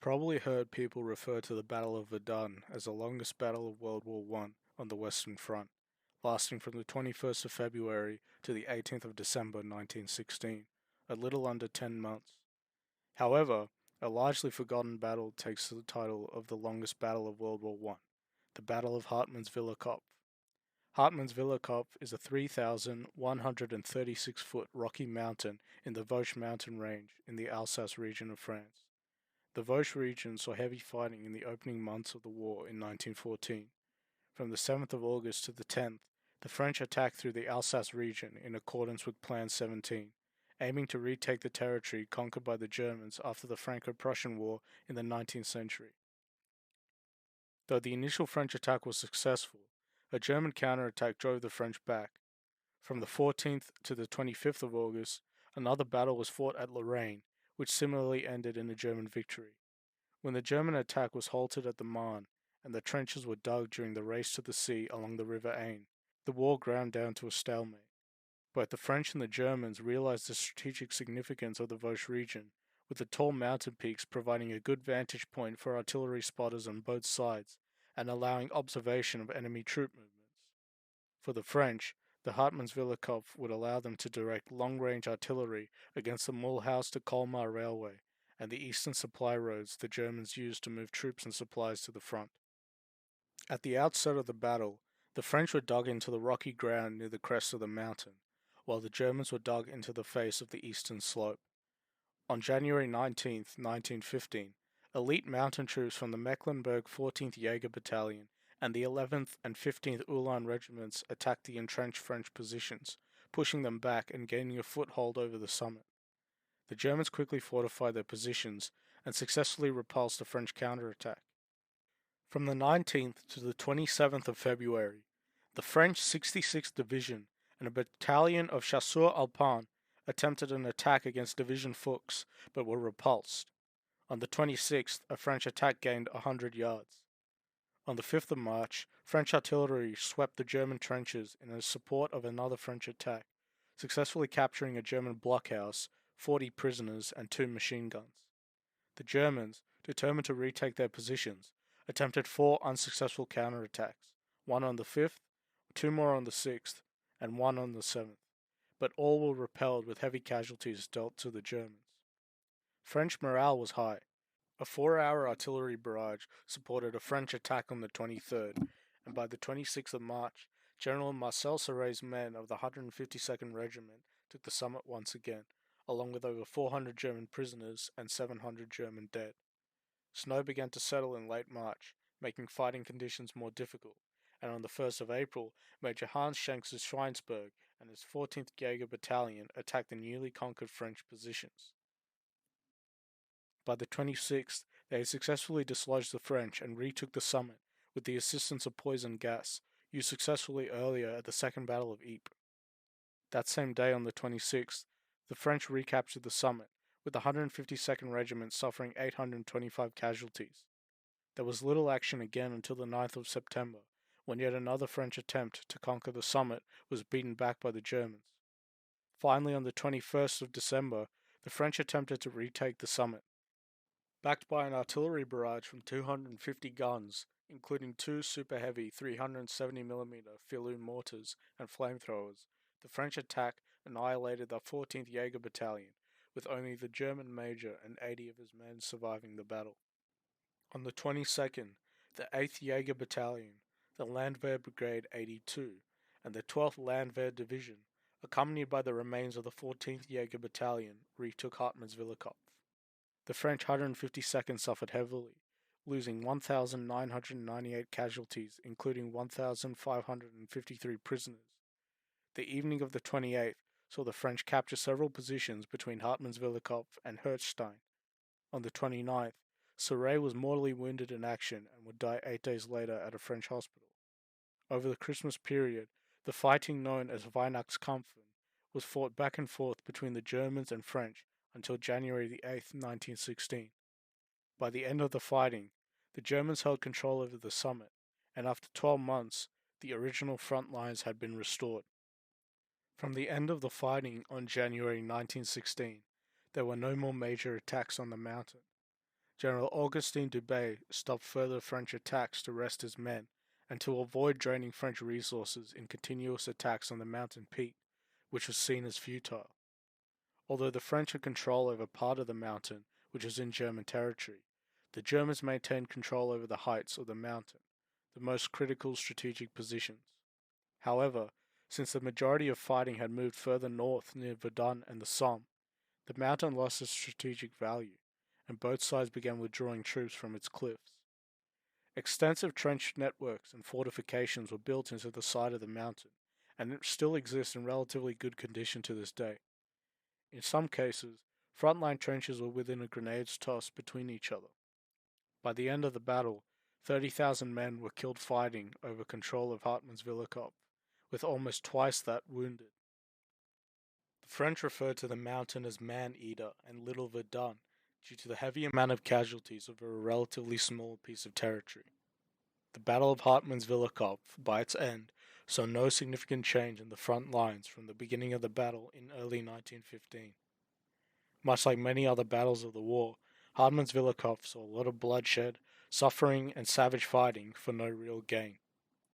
Probably heard people refer to the Battle of Verdun as the longest battle of World War One on the Western Front, lasting from the 21st of February to the 18th of December 1916, a little under 10 months. However, a largely forgotten battle takes the title of the longest battle of World War One, the Battle of Hartmannswillerkopf. Hartmannswillerkopf is a 3,136-foot rocky mountain in the Vosges mountain range in the Alsace region of France. The Vosges region saw heavy fighting in the opening months of the war in 1914. From the 7th of August to the 10th, the French attacked through the Alsace region in accordance with Plan 17, aiming to retake the territory conquered by the Germans after the Franco-Prussian War in the 19th century. Though the initial French attack was successful, a German counterattack drove the French back. From the 14th to the 25th of August, another battle was fought at Lorraine, which similarly ended in a German victory. When the German attack was halted at the Marne, and the trenches were dug during the race to the sea along the River Aisne, the war ground down to a stalemate. Both the French and the Germans realized the strategic significance of the Vosges region, with the tall mountain peaks providing a good vantage point for artillery spotters on both sides and allowing observation of enemy troop movements. For the French, the Hartmannswillerkopf would allow them to direct long-range artillery against the Mulhouse to Colmar railway and the eastern supply roads the Germans used to move troops and supplies to the front. At the outset of the battle, the French were dug into the rocky ground near the crest of the mountain, while the Germans were dug into the face of the eastern slope. On January 19, 1915, elite mountain troops from the Mecklenburg 14th Jaeger Battalion and the 11th and 15th Ulan regiments attacked the entrenched French positions, pushing them back and gaining a foothold over the summit. The Germans quickly fortified their positions and successfully repulsed the French counterattack. From the 19th to the 27th of February, the French 66th Division and a battalion of Chasseurs Alpins attempted an attack against Division Fuchs, but were repulsed. On the 26th, a French attack gained 100 yards. On the 5th of March, French artillery swept the German trenches in support of another French attack, successfully capturing a German blockhouse, 40 prisoners, and 2 machine guns. The Germans, determined to retake their positions, attempted 4 unsuccessful counterattacks, one on the 5th, 2 more on the 6th, and 1 on the 7th, but all were repelled with heavy casualties dealt to the Germans. French morale was high. A 4-hour artillery barrage supported a French attack on the 23rd, and by the 26th of March, General Marcel Sarret's men of the 152nd Regiment took the summit once again, along with over 400 German prisoners and 700 German dead. Snow began to settle in late March, making fighting conditions more difficult, and on the 1st of April, Major Hans Schenck's Schweinsberg and his 14th Jaeger Battalion attacked the newly conquered French positions. By the 26th, they had successfully dislodged the French and retook the summit with the assistance of poison gas, used successfully earlier at the Second Battle of Ypres. That same day on the 26th, the French recaptured the summit, with the 152nd Regiment suffering 825 casualties. There was little action again until the 9th of September, when yet another French attempt to conquer the summit was beaten back by the Germans. Finally, on the 21st of December, the French attempted to retake the summit. Backed by an artillery barrage from 250 guns, including 2 super heavy 370mm Filou mortars and flamethrowers, the French attack annihilated the 14th Jaeger Battalion, with only the German major and 80 of his men surviving the battle. On the 22nd, the 8th Jaeger Battalion, the Landwehr Brigade 82, and the 12th Landwehr Division, accompanied by the remains of the 14th Jaeger Battalion, retook Hartmannswillerkopf. The French 152nd suffered heavily, losing 1,998 casualties, including 1,553 prisoners. The evening of the 28th saw the French capture several positions between Hartmannswillerkopf and Hirschstein. On the 29th, Sarret was mortally wounded in action and would die 8 days later at a French hospital. Over the Christmas period, the fighting known as Weihnachtskampfen was fought back and forth between the Germans and French until January the 8th, 1916. By the end of the fighting, the Germans held control over the summit, and after 12 months, the original front lines had been restored. From the end of the fighting on January 1916, there were no more major attacks on the mountain. General Augustin Dubé stopped further French attacks to rest his men and to avoid draining French resources in continuous attacks on the mountain peak, which was seen as futile. Although the French had control over part of the mountain, which was in German territory, the Germans maintained control over the heights of the mountain, the most critical strategic positions. However, since the majority of fighting had moved further north near Verdun and the Somme, the mountain lost its strategic value, and both sides began withdrawing troops from its cliffs. Extensive trench networks and fortifications were built into the side of the mountain, and still exist in relatively good condition to this day. In some cases, frontline trenches were within a grenade's toss between each other. By the end of the battle, 30,000 men were killed fighting over control of Hartmannswillerkopf, with almost twice that wounded. The French referred to the mountain as Man-Eater and Little Verdun due to the heavy amount of casualties over a relatively small piece of territory. The Battle of Hartmannswillerkopf, by its end, saw no significant change in the front lines from the beginning of the battle in early 1915. Much like many other battles of the war, Hartmannswillerkopf saw a lot of bloodshed, suffering, and savage fighting for no real gain.